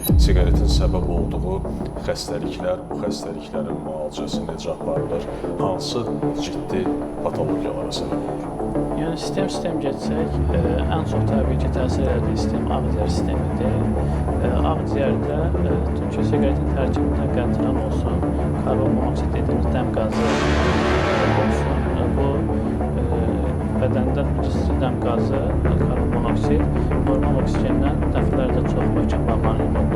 siqaretin səbəb olduğu xəstəliklər, bu xəstəliklərin müalicəsi necə aparılır, hansı ciddi patologiyalara səbəb olur? Yəni sistem getsək, ən çox təbii ki, təsir elədiyi sistem ağciyər sistemidir. Ağciyərdə tütün siqaretin tərkibində qətran olsun, karbon monoksid dediyimiz dəm qazı olsun. Bu bədəndə dəm qazı, karbon monoksid normal oksigendən dəfələrlə çox möhkəm bağlanır.